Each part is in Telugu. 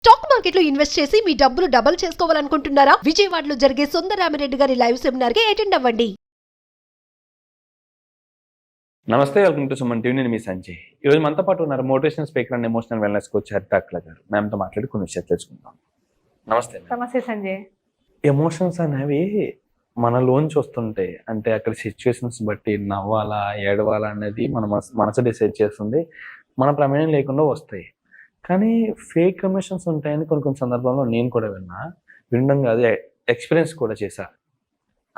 స్టాక్ మార్కెట్లో ఇన్వెస్ట్ చేసి మీ డబ్బులు డబుల్ చేసుకోవాలనుకుంటున్నారా? విజయవాడలో జరిగే సుందరరామిరెడ్డి గారి లైవ్ సెమినార్ కి అటెండ్ అవ్వండి. నమస్తే, వెల్కమ్ టు సుమన్ టీవీ. నేను మీ సంజయ్. ఈరోజు మనతో పాటు ఉన్నారు motivational speaker and emotional wellness coach హరిత అక్ల గారు. మ్యామ్తో మాట్లాడి కొన్ని విషయాలు తెలుసుకుందాం. నమస్తే. నమస్తే సంజయ్. ఎమోషన్స్ అనేవి మనలోంచి వస్తుంటాయి. అంటే అక్కడ సిచ్యువేషన్స్ బట్టి నవ్వాలా ఏడవాలా అనేది మన మనసు డిసైడ్ చేస్తుంది. మన ప్రమేయం లేకుండా వస్తాయి. కానీ ఫేక్ ఎమోషన్స్ ఉంటాయని కొన్ని సందర్భంలో నేను కూడా వినడం కాదు, ఎక్స్పీరియన్స్ కూడా చేశా.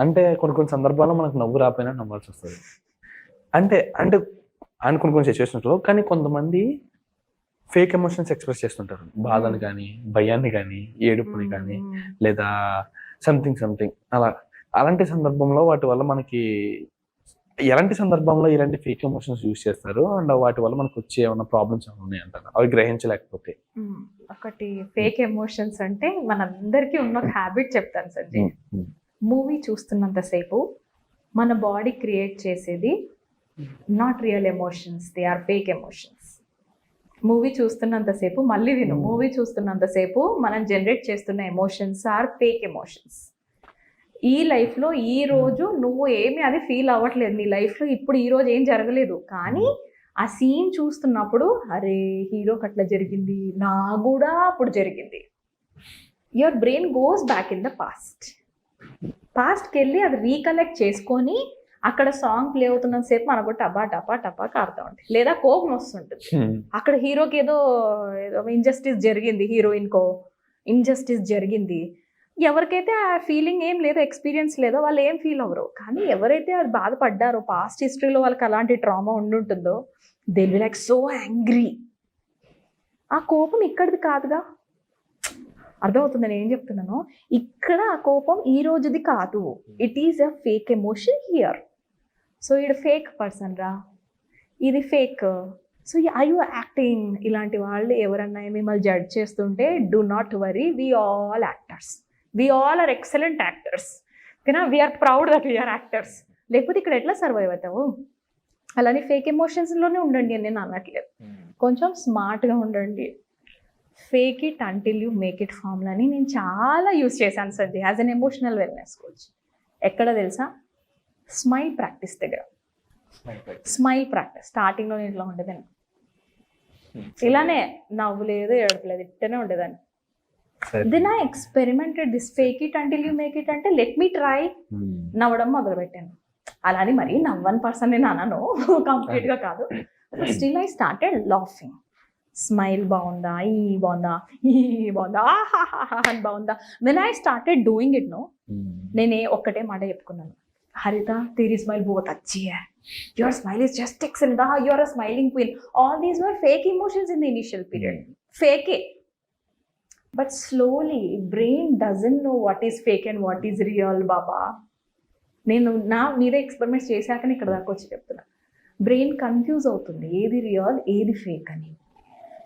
అంటే కొన్ని సందర్భాల్లో మనకు నవ్వు రాపోయినా నవ్వాల్సి వస్తుంది. అంటే అంటే కొన్ని సిచ్యువేషన్స్లో. కానీ కొంతమంది ఫేక్ ఎమోషన్స్ ఎక్స్ప్రెస్ చేస్తుంటారు. బాధను కానీ, భయాన్ని కానీ, ఏడుపుని కానీ, లేదా సంథింగ్ అలాంటి సందర్భంలో వాటి వల్ల మనకి ఎలాంటి సందర్భంలో ఇలాంటి ఫేక్ ఎమోషన్స్ యూజ్ చేస్తారు అండ్ వాటి వల్ల మనకు వచ్చే ఏమైనా ప్రాబ్లమ్స్ ఏమైనా ఉన్నాయంటారు అవి గ్రహించలేకపోతే? ఒకటి ఫేక్ ఎమోషన్స్ అంటే మనందరికీ ఉన్న ఒక హ్యాబిట్ చెప్తాను సంజయ్. మూవీ చూస్తున్నంతసేపు మన బాడీ క్రియేట్ చేసేది not real emotions, they are fake emotions. Movie చూస్తున్నంతసేపు మళ్ళీ విను, మూవీ చూస్తున్నంతసేపు మనం జనరేట్ చేస్తున్న ఎమోషన్స్ ఆర్ ఫేక్ ఎమోషన్స్. ఈ లైఫ్లో ఈ రోజు నువ్వు ఏమి అది ఫీల్ అవ్వట్లేదు, నీ లైఫ్లో ఇప్పుడు ఈ రోజు ఏం జరగలేదు, కానీ ఆ సీన్ చూస్తున్నప్పుడు అరే హీరోకి అట్లా జరిగింది, నా కూడా అప్పుడు జరిగింది. Your brain goes back in the పాస్ట్కి వెళ్ళి అది రీకలెక్ట్ చేసుకొని అక్కడ సాంగ్ ప్లే అవుతున్నంత సేపు మనకు టపా టపా టపా కారుతూ ఉంటుంది, లేదా కోపం వస్తుంటుంది. అక్కడ హీరోకి ఏదో ఇంజస్టిస్ జరిగింది, హీరోయిన్కో ఇంజస్టిస్ జరిగింది. ఎవరికైతే ఆ ఫీలింగ్ ఏం లేదో, ఎక్స్పీరియన్స్ లేదో వాళ్ళు ఏం ఫీల్ అవ్వరు. కానీ ఎవరైతే అది బాధపడ్డారో, పాస్ట్ హిస్టరీలో వాళ్ళకి అలాంటి ట్రామా ఉండుంటుందో, they will like so angry. ఆ కోపం ఇక్కడిది కాదుగా, అర్థమవుతుంది నేను ఏం చెప్తున్నాను? ఇక్కడ ఆ కోపం ఈ రోజుది కాదు, it is a fake emotion here. So ఇది ఫేక్ పర్సన్ రా, ఇది fake. So I you acting. ఇలాంటి వాళ్ళు ఎవరన్నా మిమ్మల్ని జడ్జ్ చేస్తుంటే do not worry, we all actors, we all are excellent actors. ఓకేనా? We are proud that we are actors. లేకపోతే ఇక్కడ ఎట్లా సర్వైవ్ అవుతావు? అలానే ఫేక్ ఎమోషన్స్లోనే ఉండండి అని నేను అనట్లేదు, కొంచెం స్మార్ట్గా ఉండండి. Fake it until you make it ఫార్ములాని నేను చాలా యూజ్ చేశాను Sanjay as an emotional wellness coach. ఎక్కడ తెలుసా? స్మైల్ ప్రాక్టీస్ దగ్గర. స్మైల్ ప్రాక్టీస్ స్టార్టింగ్లో నేను ఇట్లా ఉండేదాన్ని, ఇలానే నవ్వులేదు ఏడపలేదు, ఇట్టనే ఉండేదాన్ని. Then I experimented this fake it until you make it అంటే లెట్ మీ ట్రై. నవ్వడం మొదలుపెట్టాను. అలా అని మరీ నవ్వని పర్సన్ నేను అనను, కంప్లీట్గా కాదు. Still I started laughing. Smile బాగుందా, ఈ బాగుందా, ఈ బాగుందా, అని బాగుందా. Then I started doing it. No, నేనే ఒక్కటే మాట చెప్పుకున్నాను, హరిత तेरी स्माइल बहुत अच्छी है, your smile is just excellent, you are a smiling queen. All these were fake emotions in the initial period. Fake it. But slowly brain doesn't know what is fake and what is real baba. నేను నా మీద ఎక్స్పెరిమెంట్స్ చేశాకనే ఇక్కడ దాకా వచ్చి చెప్తున్నా. బ్రెయిన్ కన్ఫ్యూజ్ అవుతుంది ఏది రియల్ ఏది ఫేక్ అని.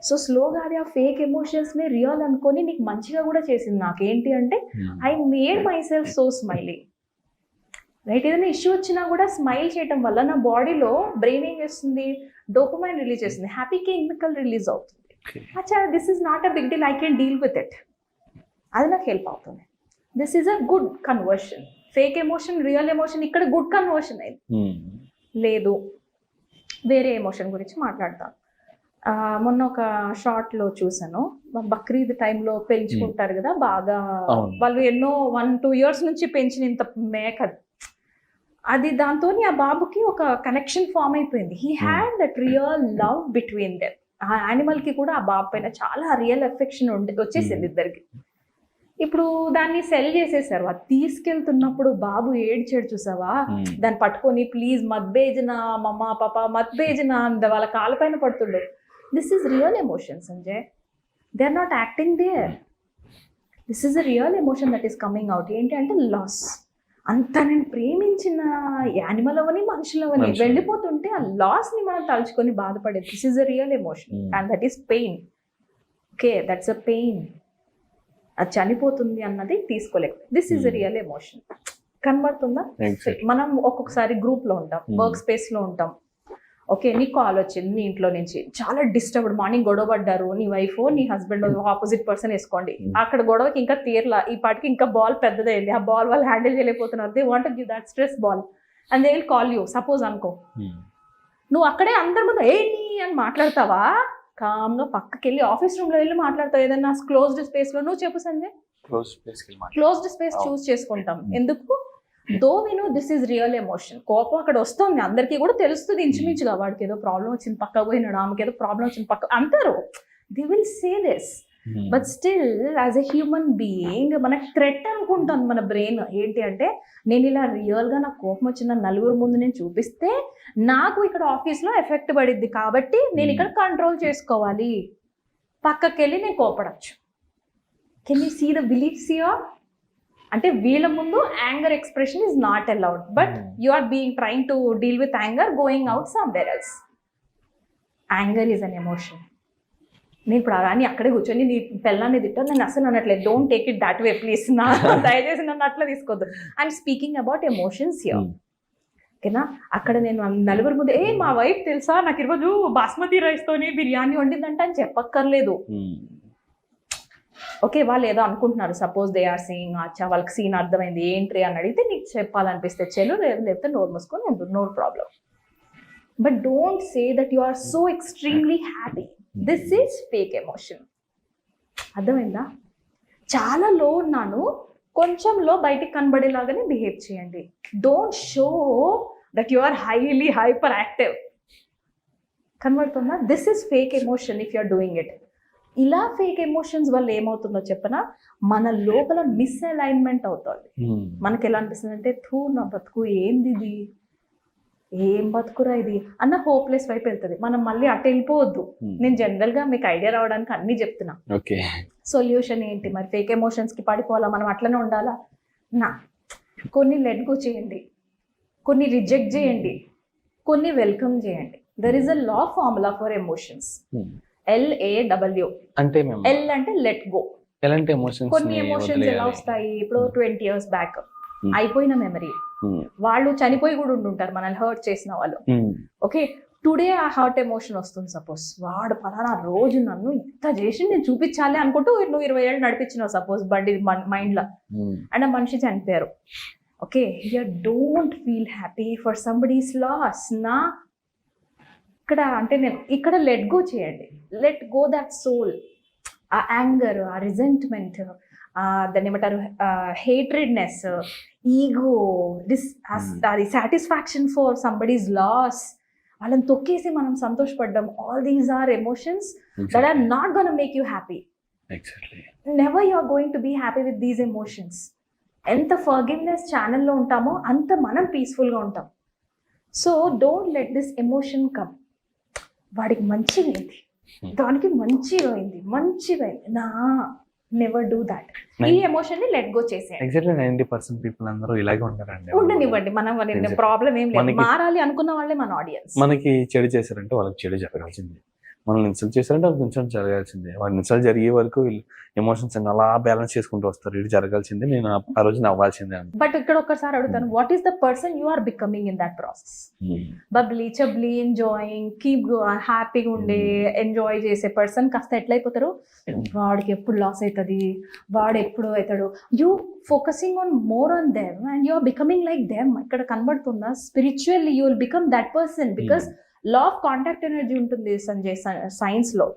సో స్లోగా అది ఆ ఫేక్ ఎమోషన్స్ని రియల్ అనుకొని నీకు మంచిగా కూడా చేసింది. నాకేంటి అంటే I made my self so smiling. Right? ఏదైనా ఇష్యూ వచ్చినా కూడా స్మైల్ చేయటం వల్ల నా బాడీలో బ్రెయిన్ ఏం చేస్తుంది, డోపమైన్ రిలీజ్ చేస్తుంది, హ్యాపీ కెమికల్ రిలీజ్ అవుతుంది. అచ్చా, this is not a big deal, I can deal with it. అది నాకు హెల్ప్ అవుతుంది. This is a good conversion. Fake emotion real emotion ఇక్కడ గుడ్ కన్వర్షన్ అయింది. లేదు, వేరే ఎమోషన్ గురించి మాట్లాడతాను. మొన్న ఒక షార్ట్లో చూసాను, బక్రీద్ టైంలో పెంచుకుంటారు కదా బాగా, వాళ్ళు ఎన్నో 1-2 years నుంచి పెంచిన ఇంత మేక, అది దాంతో ఆ బాబుకి ఒక కనెక్షన్ ఫామ్ అయిపోయింది. He had that real love between them. ఆ యానిమల్కి కూడా ఆ బాబు పైన చాలా రియల్ ఎఫెక్షన్ వచ్చేసింది ఇద్దరికి. ఇప్పుడు దాన్ని సెల్ చేసేసారు. అది తీసుకెళ్తున్నప్పుడు బాబు ఏడ్చాడు చూసావా, దాన్ని పట్టుకొని ప్లీజ్ మత్ భేజనా మమ్మా పాపా మత్ భేజనా అంద వాళ్ళ కాళ్ళపైన పడుతుండు. This is real emotion Sanjay, they are not acting there. This is a real emotion that is coming out. ఏంటి అంటే లాస్. అంత నేను ప్రేమించిన యానిమల్ అవని మనుషులు అవని వెళ్ళిపోతుంటే ఆ లాస్ని మనం తలుచుకొని బాధపడేది. This is a real emotion and that is pain. Okay, that's a pain. అది చనిపోతుంది అన్నది తీసుకోలేదు. This is a real emotion. కనబడుతుందా? మనం ఒక్కొక్కసారి గ్రూప్లో ఉంటాం, వర్క్ స్పేస్లో ఉంటాం, ఓకే, నీ కాల్ వచ్చింది మీ ఇంట్లో నుంచి, చాలా డిస్టర్బ్డ్, మార్నింగ్ గొడవ పడ్డారు నీ వైఫ్ నీ హస్బెండ్, ఆపోజిట్ పర్సన్ వేసుకోండి, అక్కడ గొడవకి ఇంకా తీరలా, ఈ పాటికి ఇంకా బాల్ పెద్దదైంది, ఆ బాల్ వాళ్ళు హ్యాండిల్ చేయలేకపోతున్నారు, they want give that stress ball and they will call you. Suppose అనుకో నువ్వు అక్కడే అందరి ముందు ఏ నీ అని మాట్లాడతావా, కామ్గా పక్కకి వెళ్ళి ఆఫీస్ రూమ్లో వెళ్ళి మాట్లాడతావు, ఏదన్నా క్లోజ్డ్ స్పేస్లో. నువ్వు చెప్పు సంజయ్. క్లోజ్డ్ స్పేస్ చూస్ చేసుకుంటాం ఎందుకు? Though we know this is real emotion. కోపం అక్కడ వస్తుంది, అందరికీ కూడా తెలుస్తుంది ఇంచుమించుగా, వాడికి ఏదో ప్రాబ్లం వచ్చింది పక్క పోయినాడు, ఆమెకి ఏదో ప్రాబ్లం వచ్చింది పక్క అంటారు, they will say this. But still as a human being మనకు థ్రెట్ అనుకుంటాను మన బ్రెయిన్. ఏంటి అంటే నేను ఇలా రియల్గా నాకు కోపం వచ్చిన నలుగురు ముందు నేను చూపిస్తే నాకు ఇక్కడ ఆఫీస్లో ఎఫెక్ట్ పడిద్ది, కాబట్టి నేను ఇక్కడ కంట్రోల్ చేసుకోవాలి, పక్కకి వెళ్ళి నేను కోపడచ్చు. Can you see the beliefs here? అంటే వీళ్ళ ముందు anger expression is not allowed, but you are being trying to deal with anger going out somewhere else. Anger is an emotion. నేను ఇప్పుడు అని అక్కడే కూర్చొని నీ పిల్లాన్ని తిట్టాను, నేను అసలు అనట్లేదు, don't take it that way please, దయచేసి నన్ను అట్లా తీసుకోవద్దు. I'm speaking about emotions here. ఓకేనా? అక్కడ నేను నలుగురు ముందు మా వైఫ్ తెలుసా నాకు ఈరోజు బాస్మతి రైస్తోని బిర్యానీ వండిందంట అని చెప్పక్కర్లేదు. ఓకే, వాళ్ళు ఏదో అనుకుంటున్నారు, సపోజ్ దే ఆర్ సీయింగ్, అచ్చా వాళ్ళకి సీన్ అర్థమైంది ఏంటి అని అడిగితే నీకు చెప్పాలనిపిస్తే చెల్లు, లేకపోతే నోరు మూసుకొని ఉంటుంది, no problem. But don't say that you are so ఎక్స్ట్రీమ్లీ happy. This is fake emotion. అర్థమైందా? చాలా లో ఉన్నాను, కొంచెం లో బయటికి కనబడేలాగానే బిహేవ్ చేయండి. Don't show that you are highly hyper active. కనబడుతుందా? This is fake emotion if you are doing it. ఇలా ఫేక్ ఎమోషన్స్ వల్ల ఏమవుతుందో చెప్పనా, మన లోపల మిస్అలైన్మెంట్ అవుతుంది. మనకి ఎలా అనిపిస్తుంది అంటే థూ నా బతుకు ఏంది ఇది, ఏం బతుకురా ఇది అన్న హోప్లెస్ వైపు వెళ్తుంది. మనం మళ్ళీ అటు వెళ్ళిపోవద్దు. నేను జనరల్ గా మీకు ఐడియా రావడానికి అన్ని చెప్తున్నా. సొల్యూషన్ ఏంటి మరి? ఫేక్ ఎమోషన్స్ కి పడిపోవాలా, మనం అట్లనే ఉండాలా? కొన్ని లెట్ గో చేయండి, కొన్ని రిజెక్ట్ చేయండి, కొన్ని వెల్కమ్ చేయండి. There is a law formula for emotions. LAW అంటే ఎల్ అంటే లెట్ గో. కొన్ని ఎమోషన్స్ ఎలా వస్తాయి? ఇప్పుడు 20 years బ్యాక్ అయిపోయిన మెమరీ, వాళ్ళు చనిపోయి కూడా ఉండుంటారు మనల్ని హర్ట్ చేసిన వాళ్ళు. ఓకే, టుడే ఆ హర్ట్ ఎమోషన్ వస్తుంది. సపోజ్ వాడు పలానా రోజు నన్ను ఇంత చేసి నేను చూపించాలి అనుకుంటూ నువ్వు 20 ఏళ్ళు నడిపించినావు సపోజ్ బండి మైండ్ లో, అండ్ ఆ మనిషి చనిపోయారు. Okay, you don't feel happy for somebody's loss నా. ఇక్కడ అంటే నేను ఇక్కడ లెట్ గో చేయండి, లెట్ గో దట్ సోల్. ఆ యాంగర్, ఆ రిజెంట్మెంట్, దాన్ని ఏమంటారు, హేట్రెడ్నెస్, ఈగో, అది సాటిస్ఫాక్షన్ ఫర్ సంబడీస్ లాస్, వాళ్ళని తొక్కేసి మనం సంతోషపడ్డాం. All these are emotions that are not gonna make you happy. Never you are going to be happy with these emotions. ఎంత ఫర్గివ్నెస్ ఛానల్లో ఉంటామో అంత మనం పీస్ఫుల్గా ఉంటాం. So don't let this emotion come. వాడికి మంచిగా అయింది, దానికి మంచిగా అయింది, నా నెవర్ డూ దాట్. ఈ ఎమోషన్ ని లెట్ గో చేసేయండి. ఎగ్జాక్ట్లీ 90% పీపుల్ అందరూ ఇలాగే ఉంటారండి. ఉండనివ్వండి, మనం ప్రాబ్లం ఏం లేదు. మారాలి అనుకున్న వాళ్ళే మన ఆడియన్స్. మనకి చెడు చేశారంటే వాళ్ళకి చెడు జరగాల్సిందే, మనల్ని ఇన్సల్ట్ చేశారంటే వాళ్ళకి ఇన్సల్ట్ జరగాల్సిందే. వాళ్ళని ఇన్సల్ట్ జరిగే వరకు ఎమోషన్స్ అలా బ్యాలెన్స్ చేసుకుంటూ వస్తారు. ఇది జరగాల్సిందే, నేను ఆ రోజు నవ్వాల్సిందే అని. బట్ ఇక్కడ ఒక్కసారి అడుగుతాను, what is the person you are becoming in that process? Bubbly chubbly enjoying, keep హ్యాపీగా ఉండే ఎంజాయ్ చేసే పర్సన్ కాస్త ఎట్లయిపోతారు, వాడికి ఎప్పుడు లాస్ అవుతుంది, వాడు ఎప్పుడు అవుతాడు. You focusing on more on them and you are becoming like them. ఇక్కడ కనబడుతుందా? Spiritually you will become that person, because law of contact energy ఉంటుంది సంజయ్ సైన్స్ లో.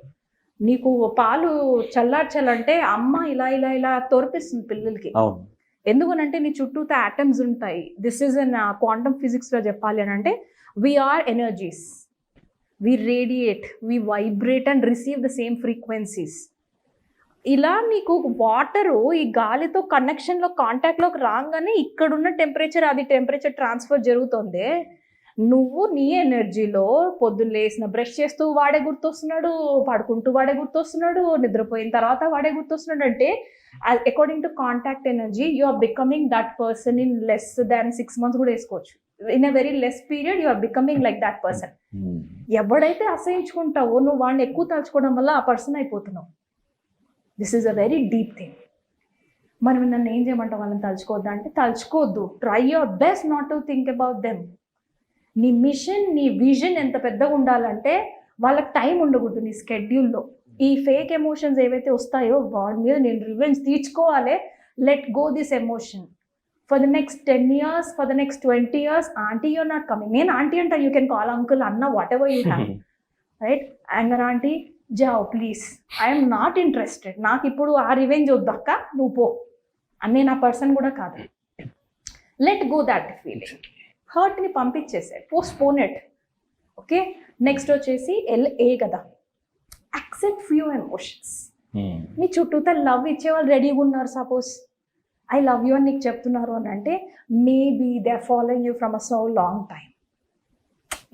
నీకు పాలు చల్లార్చాలంటే అమ్మ ఇలా ఇలా ఇలా తోర్పిస్తుంది పిల్లలకి. ఎందుకనంటే నీ చుట్టూతో ఆటమ్స్ ఉంటాయి. This is an quantum physics లో చెప్పాలి అని అంటే we are energies, we radiate, we vibrate and receive the same frequencies. ఇలా నీకు వాటరు ఈ గాలితో కనెక్షన్లో కాంటాక్ట్లోకి రాగానే ఇక్కడున్న టెంపరేచర్ అది టెంపరేచర్ ట్రాన్స్ఫర్ జరుగుతుంది. నువ్వు నీ ఎనర్జీలో పొద్దున్న లేసిన బ్రష్ చేస్తూ వాడే గుర్తొస్తున్నాడు, పడుకుంటూ వాడే గుర్తొస్తున్నాడు, నిద్రపోయిన తర్వాత వాడే గుర్తొస్తున్నాడు. అంటే according to contact energy you are becoming that person in less than 6 months కూడా వేసుకోవచ్చు. In a very less period you are becoming like that person. ఎవడైతే అసహించుకుంటావో నువ్వు వాడిని ఎక్కువ తలుచుకోవడం వల్ల ఆ పర్సన్ అయిపోతున్నావు. This is a very deep thing. మనం నన్ను ఏం చేయమంటావు వాళ్ళని తలుచుకోవద్దా అంటే తలుచుకోవద్దు. Try your best not to think about them. నీ మిషన్, నీ విజన్ ఎంత పెద్దగా ఉండాలంటే వాళ్ళకి టైం ఉండకూడదు నీ స్కెడ్యూల్లో. ఈ ఫేక్ ఎమోషన్స్ ఏవైతే వస్తాయో వాడి మీద నేను రివెంజ్ తీర్చుకోవాలి, let go this emotion. For the next 10 years, for the next 20 years, aunty you're not coming. నేను ఆంటీ అంటా, యూ కెన్ కాల్ అంకుల్, అన్న, whatever you have, right? Anger aunty జావ్ ప్లీజ్, ఐఎమ్ నాట్ ఇంట్రెస్టెడ్, నాకు ఇప్పుడు ఆ రివెంజ్ వద్దక్క, నువ్వు పో అని నేను ఆ పర్సన్ కూడా కాదు. Let go that feeling. హర్ట్ని పంపించేసాడు, పోస్ట్పోన్ ఇట్. ఓకే, నెక్స్ట్ వచ్చేసి LA కదా, యాక్సెప్ట్ ఫ్యూ ఎమోషన్స్. నీ చుట్టూతో లవ్ ఇచ్చేవాళ్ళు రెడీగా ఉన్నారు. సపోజ్ ఐ లవ్ యూ అని నీకు చెప్తున్నారు అని అంటే maybe they are following you from a so long time.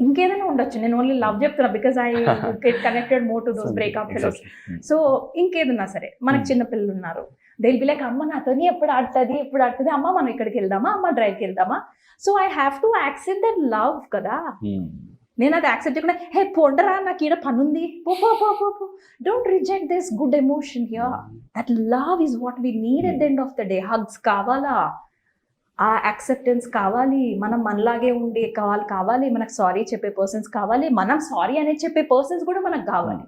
ఇంకేదైనా ఉండొచ్చు, నేను ఓన్లీ లవ్ చెప్తున్నా because I get connected more to those breakup fellows. So ఇంకేదన్నా సరే, మనకు చిన్న పిల్లలు ఉన్నారు, they'll be like, అమ్మ నాతోని ఎప్పుడు ఆడుతుంది, అమ్మ మనం ఇక్కడికి వెళ్దామా, అమ్మ డ్రైవ్కి వెళ్దామా. So I have to accept that love కదా. నేను అది యాక్సెప్ట్ చేయకుండా హే పొండరా నాకు ఈడ పని ఉంది, పో. Don't reject this good emotion here. That love is what we need at the end of the day. Hugs కావాలా, ఆ యాక్సెప్టెన్స్ కావాలి, మనం మనలాగే ఉండే కావాలి, మనకు సారీ చెప్పే పర్సన్స్ కావాలి, మనం సారీ అనేది చెప్పే పర్సన్స్ కూడా మనకు కావాలి.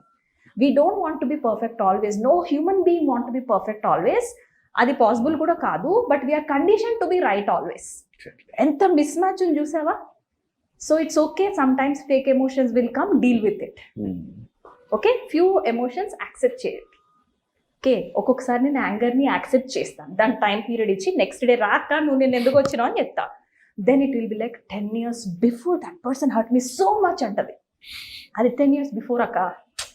We don't want to be perfect always. No human being want to be perfect always. అది పాసిబుల్ కూడా కాదు, but we are condition to be right always. ఎంత మిస్ మ్యాచ్ ఉంది చూసావా. So it's okay, sometimes fake emotions will come, deal with it. Okay, few emotions accept చేయండి. ఓకే, ఒక్కొక్కసారి నేను యాంగర్ని యాక్సెప్ట్ చేస్తాను, దాని టైం పీరియడ్ ఇచ్చి నెక్స్ట్ డే రాక నువ్వు నేను ఎందుకు వచ్చినావు అని చెప్తా. Then it will be like 10 years before that person hurt me so much అంటది. అది 10 years బిఫోర్ అక్క,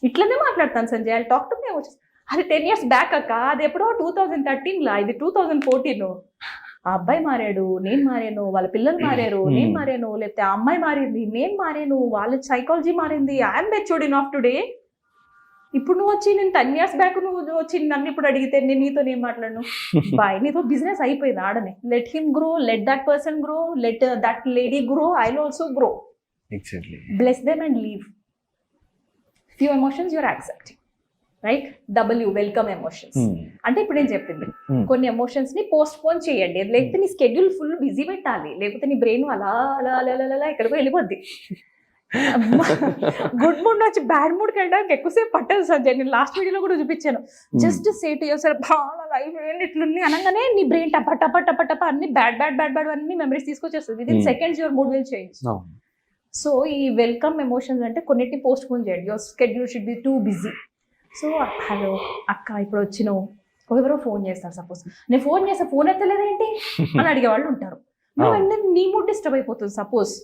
ఇట్లనే మాట్లాడతాను Sanjay, I talk to me emotions. అది 10 years బ్యాక్ అక్క, అది ఎప్పుడో 2013 ఇది 2014. ఆ అబ్బాయి మారాడు, నేను మారాను, వాళ్ళ పిల్లలు మారారు, నేను మారాను, లేకపోతే ఆ అమ్మాయి మారింది, నేను మారాను, వాళ్ళ సైకాలజీ మారింది. I'm matured enough today. ఇప్పుడు నువ్వు వచ్చి నేను 10 years బ్యాక్ నువ్వు వచ్చి నన్ను ఇప్పుడు అడిగితే నేను నీతో నేను మాట్లాడను. బాయ్, నీతో బిజినెస్ అయిపోయింది ఆడనే. Let him grow, let that person grow, let that lady grow, I will also grow. Bless them and leave. Few emotions you are accepting, right? W, welcome emotions. అంటే ఇప్పుడు నేను చెప్పింది, కొన్ని ఎమోషన్స్ ని పోస్ట్ పోన్ చేయండి, లేకపోతే నీ స్కెడ్యూల్ ఫుల్ బిజీ పెట్టాలి, లేకపోతే నీ బ్రెయిన్ అలా అలా అలా అలా ఎక్కడికో వెళ్ళిపోద్ది. గుడ్ మూడ్ నుంచి బ్యాడ్ మూడ్కి వెళ్ళడానికి ఎక్కువసేపు పట్టదు సంజయ్. నేను లాస్ట్ వీడియోలో కూడా చూపించాను. జస్ట్ సే టు యువర్ బాగా లైఫ్ ఇట్లుంది అనగానే నీ బ్రెయిన్ టప టప టప టప అన్ని బ్యాడ్ అన్ని మెమరీస్ తీసుకొచ్చేస్తుంది. Within seconds your mood will change. So ఈ వెల్కమ్ ఎమోషన్స్ అంటే కొన్నిటిని పోస్ట్ పోన్ చేయండి. Your schedule should be too busy. So hello అక్క ఇప్పుడు వచ్చినావు, ఎవరో ఫోన్ చేస్తారు. సపోజ్ నేను ఫోన్ చేస్తే ఫోన్ ఎత్తలేదేంటి అని అడిగే వాళ్ళు ఉంటారు. నువ్వు వెంటనే నీ మూడ్ డిస్టర్బ్ అయిపోతుంది. సపోజ్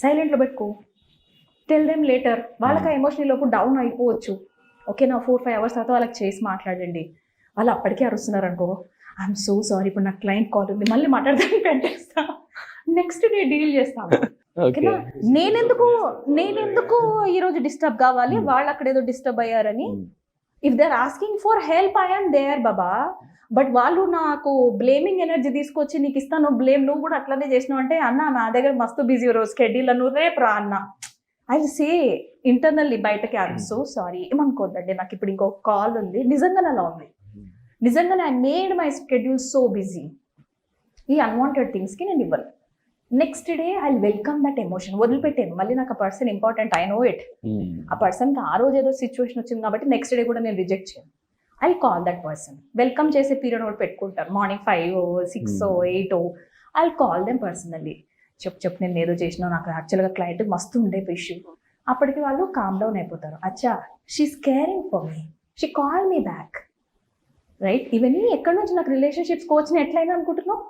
సైలెంట్లో పెట్టుకో, టెల్ దెమ్ లేటర్. వాళ్ళకి ఆ ఎమోషనల్ లోపు డౌన్ అయిపోవచ్చు. ఓకే, నా 4-5 hours తర్వాత వాళ్ళకి చేసి మాట్లాడండి. వాళ్ళు అప్పటికే అరుస్తున్నారు అనుకో, ఐఎమ్ సో సారీ, ఇప్పుడు నాకు క్లయింట్ కాల్ ఉంది, మళ్ళీ మాట్లాడదానికి పెట్టేస్తా, నెక్స్ట్ డే డీల్ చేస్తాను. ఓకేనా? నేనెందుకు ఈరోజు డిస్టర్బ్ కావాలి, వాళ్ళు అక్కడ ఏదో డిస్టర్బ్ అయ్యారని. If they are asking for help, I am there బాబా. బట్ వాళ్ళు నాకు బ్లేమింగ్ ఎనర్జీ తీసుకొచ్చి నీకు ఇస్తాను బ్లేమ్, నువ్వు కూడా అట్లనే చేసినావు అంటే, అన్న నా దగ్గర మస్తు బిజీ రోజు స్కెడ్యూల్, నువ్వు రేపు రా అన్న. ఐ సే ఇంటర్నల్లీ బయటకి, ఐఎమ్ సో సారీ, ఏమనుకోద్దండి నాకు ఇప్పుడు ఇంకొక కాల్ ఉంది, నిజంగానే అలా ఉంది, నిజంగానే I made my schedule so busy. ఈ అన్వాంటెడ్ థింగ్స్కి నేను ఇవ్వను. Next day I welcome that emotion. వదిలిపెట్టాను, మళ్ళీ నాకు ఆ person important, I know it. ఆ పర్సన్కి ఆ రోజు ఏదో సిచ్యువేషన్ వచ్చింది కాబట్టి నెక్స్ట్ డే కూడా నేను రిజెక్ట్ చేయను. I call that person. Welcome చేసే పీరియడ్ కూడా పెట్టుకుంటారు, morning 5, 6, 8. I call them personally. చెప్పు నేను ఏదో చేసినా, నాకు యాక్చువల్గా క్లయింట్ మస్తు ఉండే ఇష్యూ. అప్పటికి వాళ్ళు కామ్ డౌన్ అయిపోతారు. అచ్చా, she's caring for me, she call me back, right? ఇవన్నీ ఎక్కడి నుంచి నాకు రిలేషన్షిప్స్ కోచ్ని ఎట్లయినా అనుకుంటున్నావు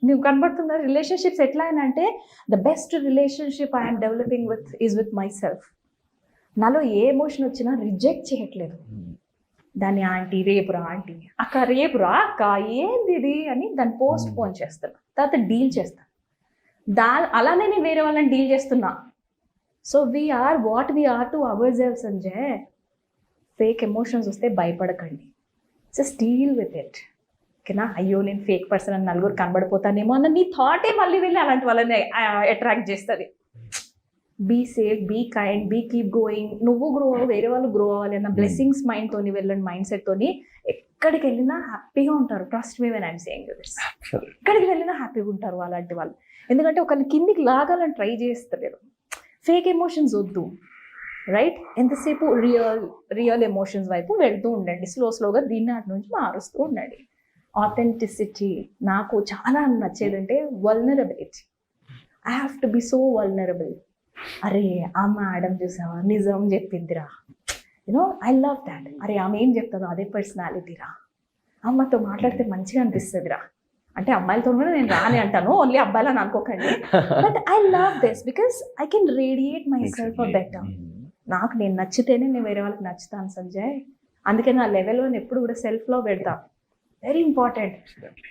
నువ్వు కనబడుతున్నా. రిలేషన్షిప్స్ ఎట్లా అయినా అంటే, the best relationship I'm developing is with my self. నాలో ఏ ఎమోషన్ వచ్చినా రిజెక్ట్ చేయట్లేదు దాన్ని. ఆంటీ రేపు రా, ఆంటీ అక్క రేపు రా అక్క, ఏంది ఇది అని దాన్ని పోస్ట్ పోన్ చేస్తాను, తర్వాత డీల్ చేస్తాను. అలానే నేను వేరే వాళ్ళని డీల్ చేస్తున్నా. So we are what we are to our selfs. Sanjay, fake emotions వస్తే భయపడకండి, జస్ట్ డీల్ విత్ ఇట్. ఓకేనా? అయ్యో నేను ఫేక్ పర్సన్ అని నలుగురు కనబడిపోతానేమో అన్న నీ థాటే మళ్ళీ వెళ్ళి అలాంటి వాళ్ళని అట్రాక్ట్ చేస్తుంది. Be safe, be kind, be keep going. నువ్వు గ్రో అవ్వ, వేరే వాళ్ళు గ్రో అవ్వాలి అన్న బ్లెస్సింగ్స్ మైండ్తోని వెళ్ళండి, మైండ్ సెట్తోని. ఎక్కడికి వెళ్ళినా హ్యాపీగా ఉంటారు. Trust me when I'm saying this. ఎక్కడికి వెళ్ళినా హ్యాపీగా ఉంటారు అలాంటి వాళ్ళు. ఎందుకంటే ఒకరిని కిందికి లాగాలని ట్రై చేస్తలేరు. ఫేక్ ఎమోషన్స్ వద్దు, రైట్? ఎంతసేపు రియల్ ఎమోషన్స్ వైపు వెళ్తూ ఉండండి. స్లోగా దీన్ని అటు నుంచి మారుస్తూ ఉండండి. ఆథెంటిసిటీ నాకు చాలా నచ్చేది అంటే vulnerability. I have to be so vulnerable. అరే ఆ మేడం చూసావా నిజం చెప్పిందిరా, యూనో ఐ లవ్ దాట్. అరే ఆమె ఏం చెప్తుందో అదే పర్సనాలిటీరా, అమ్మతో మాట్లాడితే మంచిగా అనిపిస్తుందిరా. అంటే అమ్మాయిలతో కూడా నేను రాని అంటాను, ఓన్లీ అబ్బాయిలని అనుకోకండి. But I love this because I can radiate my self better. నాకు నేను నచ్చితేనే నేను వేరే వాళ్ళకి నచ్చుతాను సంజయ్. అందుకే నా లెవెల్లో ఎప్పుడు కూడా సెల్ఫ్లో పెడతా. Very important.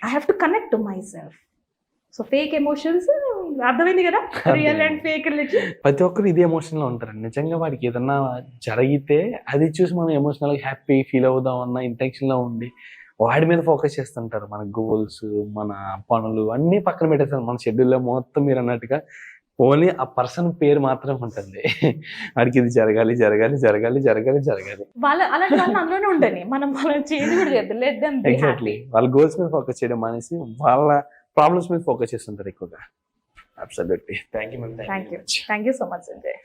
I have to connect to my self. So fake emotions అర్థమైంది కదా, రియల్ అండ్ ఫేక్ రిలేషన్. ప్రతి ఒక్కరు ఇదే ఎమోషన్లో ఉంటారు. నిజంగా వాడికి ఏదన్నా జరిగితే అది చూసి మనం ఎమోషనల్గా హ్యాపీ ఫీల్ అవుదాం అన్న ఇంటెన్షన్లో ఉండి వాడి మీద ఫోకస్ చేస్తుంటారు. మన గోల్స్, మన పనులు అన్నీ పక్కన పెట్టేస్తారు. మన షెడ్యూల్లో మొత్తం మీరు అన్నట్టుగా ఓన్లీ ఆ పర్సన్ పేరు మాత్రం ఉంటుంది. వాడికి ఇది జరగాలి జరగాలి జరగాలి జరగాలి జరగాలి. అలాంటి వాళ్ళని అందులోనే ఉండని మనం చేంజ్ కూడా చేద్దాం. Let them be happy. వాళ్ళ గోల్స్ మీద ఫోకస్ చేయడం మానేసి వాళ్ళ ప్రాబ్లమ్స్ మీద ఫోకస్ చేస్తుంటారు ఎక్కువగా. Absolutely. Thank you ma'am. Thank you so much Sanjay.